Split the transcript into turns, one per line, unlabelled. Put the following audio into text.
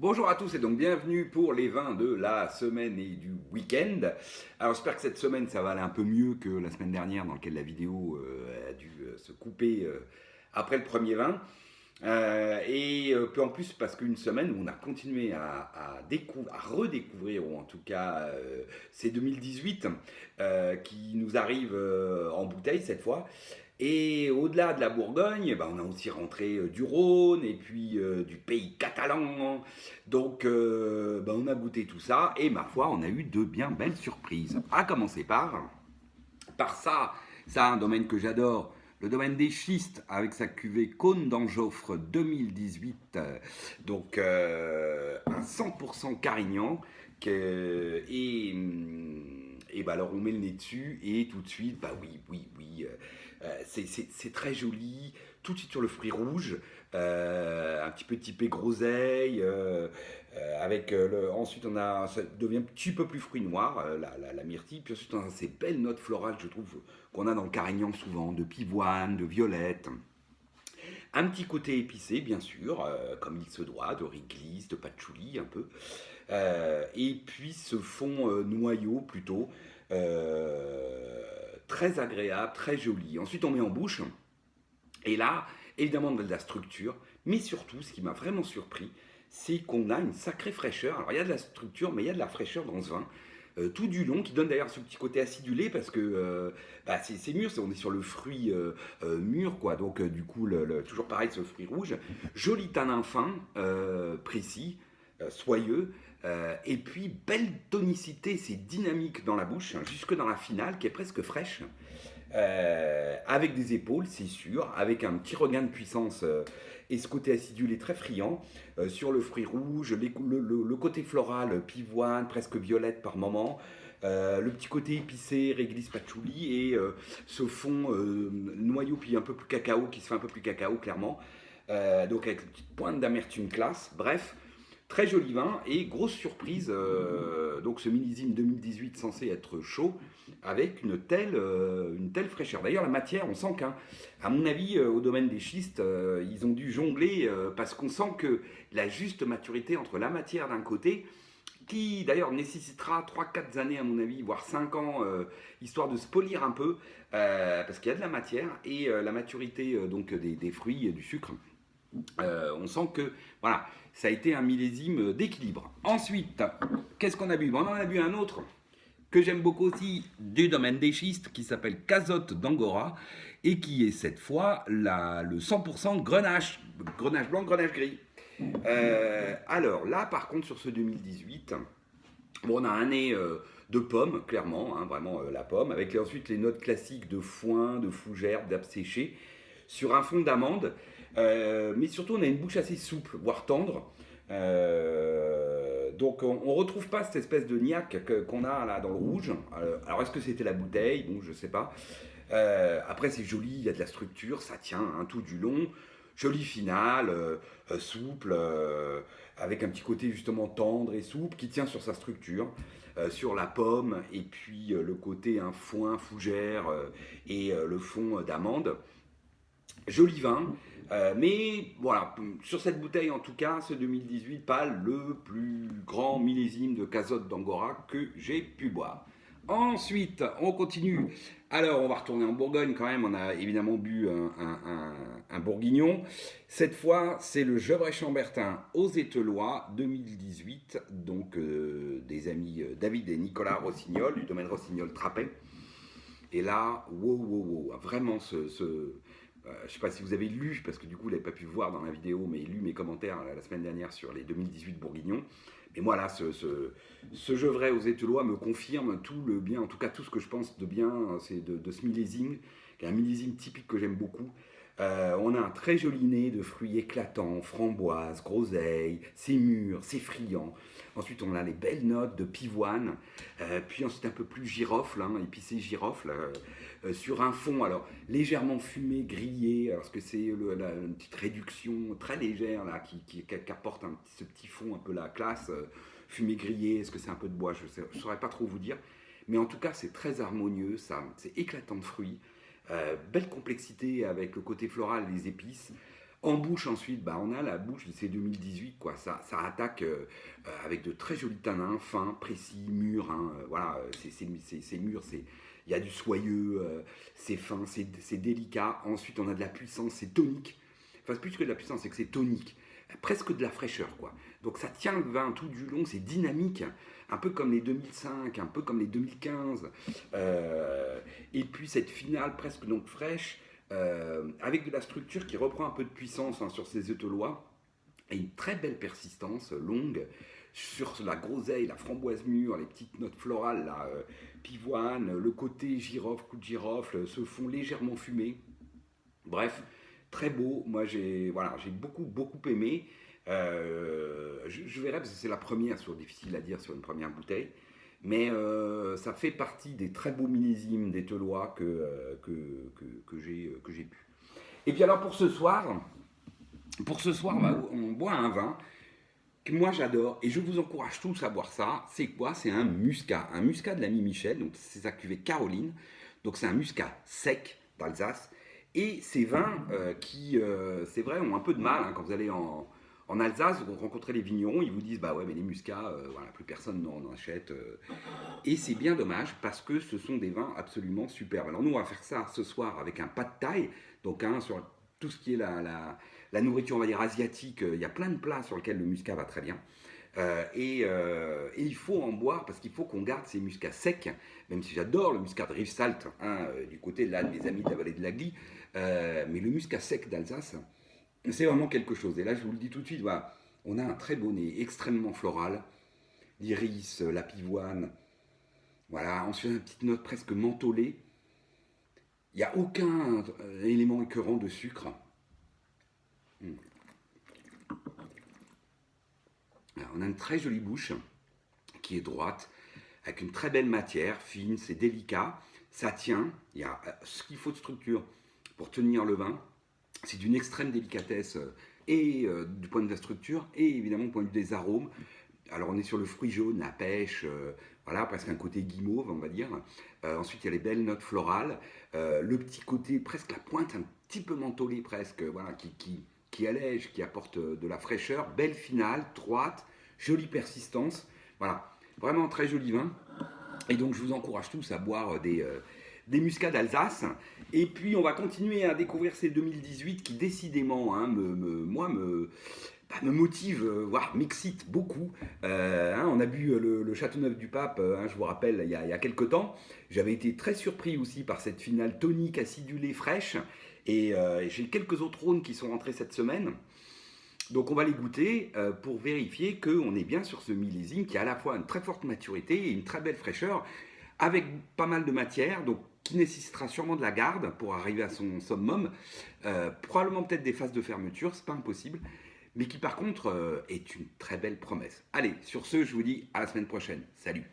Bonjour à tous et donc bienvenue pour les vins de la semaine et du week-end. Alors j'espère que cette semaine ça va aller un peu mieux que la semaine dernière dans laquelle la vidéo a dû se couper après le premier vin. Puis en plus parce qu'une semaine où on a continué à redécouvrir, ou en tout cas c'est 2018 qui nous arrive en bouteille cette fois. Et au-delà de la Bourgogne, on a aussi rentré du Rhône et puis du pays catalan. Donc on a goûté tout ça et ma foi, on a eu de bien belles surprises. À commencer par ça un domaine que j'adore, le domaine des schistes avec sa cuvée Cône d'Anjoffre 2018. Un 100% Carignan. Alors on met le nez dessus et tout de suite, oui, c'est très joli, tout de suite sur le fruit rouge, un petit peu typé groseille, ensuite ça devient un petit peu plus fruit noir, la myrtille, puis ensuite on a ces belles notes florales, je trouve, qu'on a dans le Carignan souvent, de pivoine, de violette. Un petit côté épicé, bien sûr, comme il se doit, de réglisse, de patchouli un peu. Et puis ce fond noyau plutôt, très agréable, très joli. Ensuite on met en bouche, et là, évidemment de la structure, mais surtout ce qui m'a vraiment surpris, c'est qu'on a une sacrée fraîcheur. Alors il y a de la structure, mais il y a de la fraîcheur dans ce vin. Tout du long, qui donne d'ailleurs ce petit côté acidulé parce que c'est mûr, on est sur le fruit mûr, quoi. Donc du coup, toujours pareil, ce fruit rouge, joli tanin fin, précis, soyeux, et puis belle tonicité, c'est dynamique dans la bouche, hein, jusque dans la finale, qui est presque fraîche. Avec des épaules, c'est sûr, avec un petit regain de puissance et ce côté acidulé très friand sur le fruit rouge, le côté floral, pivoine, presque violette par moment, le petit côté épicé, réglisse, patchouli et ce fond noyau puis un peu plus cacao qui se fait un peu plus cacao clairement. Donc avec une petite pointe d'amertume classe, bref. Très joli vin et grosse surprise, donc ce millésime 2018 censé être chaud avec une telle fraîcheur. D'ailleurs la matière, on sent qu'à mon avis au domaine des schistes, ils ont dû jongler parce qu'on sent que la juste maturité entre la matière d'un côté, qui d'ailleurs nécessitera 3-4 années à mon avis, voire 5 ans, histoire de se polir un peu, parce qu'il y a de la matière, et la maturité donc des fruits et du sucre. On sent que voilà, ça a été un millésime d'équilibre. Ensuite, qu'est-ce qu'on a bu? On en a bu un autre que j'aime beaucoup aussi du domaine des schistes qui s'appelle Cazotte d'Angora et qui est cette fois le 100% grenache, grenache blanc, grenache gris. Alors là, par contre, sur ce 2018, on a un nez de pomme, clairement, hein, vraiment la pomme, avec ensuite les notes classiques de foin, de fougère, d'herbe séchée, sur un fond d'amande. Mais surtout, on a une bouche assez souple, voire tendre. Donc, on ne retrouve pas cette espèce de niaque qu'on a là dans le rouge. Alors, est-ce que c'était la bouteille? Bon, je sais pas. Après, c'est joli, il y a de la structure, ça tient hein, tout du long. Joli final, souple, avec un petit côté justement tendre et souple qui tient sur sa structure, sur la pomme, et puis le côté un foin, fougère et le fond d'amande. Joli vin, mais voilà, sur cette bouteille en tout cas, ce 2018, pas le plus grand millésime de Cazotte d'Angora que j'ai pu boire. Ensuite, on continue. Alors, on va retourner en Bourgogne quand même. On a évidemment bu un bourguignon. Cette fois, c'est le Gevrey-Chambertin aux Ételois 2018. Donc, des amis David et Nicolas Rossignol, du domaine Rossignol-Trapet. Et là, wow, vraiment je ne sais pas si vous avez lu, parce que du coup vous l'avez pas pu voir dans la vidéo, mais lu mes commentaires la semaine dernière sur les 2018 Bourguignons. Mais moi là, ce Gevrey aux Ételois me confirme tout le bien, en tout cas tout ce que je pense de bien, c'est de ce millésime, qui est un millésime typique que j'aime beaucoup. On a un très joli nez de fruits éclatants, framboises, groseilles, c'est mûr, c'est friand. Ensuite, on a les belles notes de pivoine, puis ensuite un peu plus girofle, hein, épicé girofle, sur un fond alors légèrement fumé, grillé, parce que c'est une petite réduction très légère là, qui apporte ce petit fond un peu la classe, fumé grillé, est-ce que c'est un peu de bois, je ne saurais pas trop vous dire. Mais en tout cas, c'est très harmonieux, c'est éclatant de fruits. Belle complexité avec le côté floral et les épices. En bouche ensuite, bah, on a la bouche de ces 2018, quoi. Ça attaque avec de très jolis tanins, fins, précis, mûrs. Hein, voilà, c'est mûr, il y a du soyeux, c'est fin, c'est délicat. Ensuite, on a de la puissance, c'est tonique. Enfin, c'est plus que de la puissance, c'est que c'est tonique. Presque de la fraîcheur, quoi. Donc ça tient le vin tout du long, c'est dynamique, un peu comme les 2005, un peu comme les 2015. Et puis cette finale presque donc fraîche, avec de la structure qui reprend un peu de puissance, hein, sur ces étolois, et une très belle persistance longue sur la groseille, la framboise mûre, les petites notes florales, là, pivoine, le côté girofle, coup de girofle, se font légèrement fumer. Bref, très beau. Moi, j'ai beaucoup aimé. Je verrai parce que c'est la première, c'est difficile à dire sur une première bouteille. Mais ça fait partie des très beaux millésimes des Telois que j'ai pu. Et puis alors pour ce soir bah, on boit un vin que moi j'adore et je vous encourage tous à boire ça. C'est quoi? C'est un muscat de l'ami Michel, donc c'est sa cuvée Caroline. Donc c'est un muscat sec d'Alsace. Et ces vins qui, c'est vrai, ont un peu de mal hein, quand vous allez en Alsace, vous rencontrez les vignerons, ils vous disent bah ouais mais les muscats, voilà, plus personne n'en achète. Et c'est bien dommage parce que ce sont des vins absolument superbes. Alors nous on va faire ça ce soir avec un pas de taille, donc hein, sur tout ce qui est la nourriture on va dire asiatique, il y a plein de plats sur lesquels le muscat va très bien. Et il faut en boire parce qu'il faut qu'on garde ces muscats secs, même si j'adore le muscat de Rivesaltes, hein, du côté de, là, de mes amis de la vallée de l'Agly, mais le muscat sec d'Alsace, c'est vraiment quelque chose. Et là, je vous le dis tout de suite, voilà, on a un très beau nez, extrêmement floral, l'iris, la pivoine, voilà, ensuite une petite note presque mentholée. Il n'y a aucun élément écœurant de sucre. Hmm. Alors, on a une très jolie bouche qui est droite, avec une très belle matière, fine, c'est délicat, ça tient, il y a ce qu'il faut de structure pour tenir le vin, c'est d'une extrême délicatesse et du point de vue de la structure et évidemment du point de vue des arômes. Alors on est sur le fruit jaune, la pêche, voilà, presque un côté guimauve on va dire. Ensuite il y a les belles notes florales, le petit côté, presque la pointe un petit peu mentholée presque, voilà, qui allège, qui apporte de la fraîcheur, belle finale, droite, jolie persistance, voilà, vraiment un très joli vin. Et donc je vous encourage tous à boire des muscats d'Alsace. Et puis on va continuer à découvrir ces 2018 qui décidément hein, me motive, voire m'excite beaucoup. Hein, on a bu le Châteauneuf du Pape, hein, je vous rappelle, il y a quelques temps. J'avais été très surpris aussi par cette finale tonique, acidulée, fraîche. Et j'ai quelques autres Rhônes qui sont rentrés cette semaine. Donc on va les goûter pour vérifier qu'on est bien sur ce millésime qui a à la fois une très forte maturité et une très belle fraîcheur, avec pas mal de matière, donc qui nécessitera sûrement de la garde pour arriver à son summum, probablement peut-être des phases de fermeture, c'est pas impossible, mais qui par contre est une très belle promesse. Allez, sur ce, je vous dis à la semaine prochaine. Salut!